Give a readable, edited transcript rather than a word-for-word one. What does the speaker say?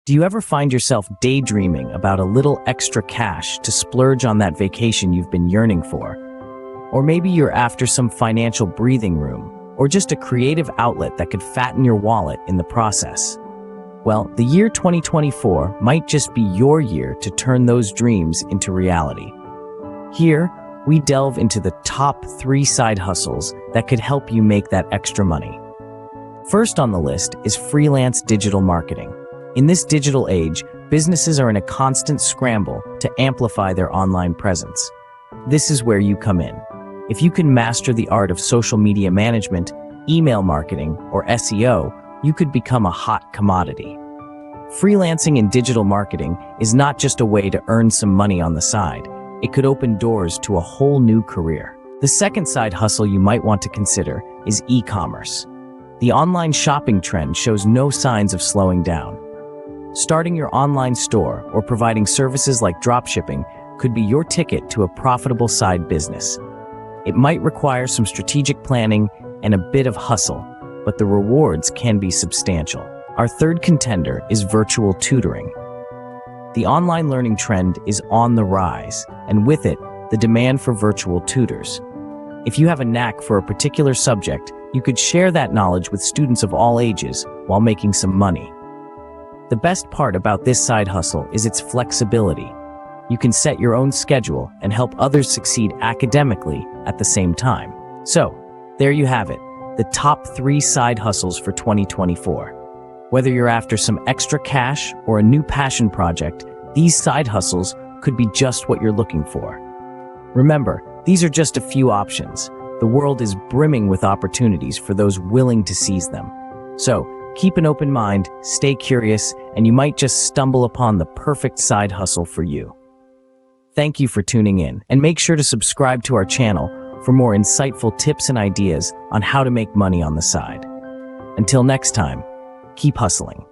Do you ever find yourself daydreaming about a little extra cash to splurge on that vacation you've been yearning for? Or maybe you're after some financial breathing room, or just a creative outlet that could fatten your wallet in the process. Well, the year 2024 might just be your year to turn those dreams into reality. Here, we delve into the top 3 side hustles that could help you make that extra money. First on the list is freelance digital marketing. In this digital age, businesses are in a constant scramble to amplify their online presence. This is where you come in. If you can master the art of social media management, email marketing, or SEO, you could become a hot commodity. Freelancing in digital marketing is not just a way to earn some money on the side. It could open doors to a whole new career. The second side hustle you might want to consider is e-commerce. The online shopping trend shows no signs of slowing down. Starting your online store or providing services like dropshipping could be your ticket to a profitable side business. It might require some strategic planning and a bit of hustle, but the rewards can be substantial. Our third contender is virtual tutoring. The online learning trend is on the rise, and with it, the demand for virtual tutors. If you have a knack for a particular subject, you could share that knowledge with students of all ages while making some money. The best part about this side hustle is its flexibility. You can set your own schedule and help others succeed academically at the same time. So, there you have it, the top 3 side hustles for 2024. Whether you're after some extra cash or a new passion project, these side hustles could be just what you're looking for. Remember, these are just a few options. The world is brimming with opportunities for those willing to seize them. So, keep an open mind, stay curious, and you might just stumble upon the perfect side hustle for you. Thank you for tuning in, and make sure to subscribe to our channel for more insightful tips and ideas on how to make money on the side. Until next time, keep hustling.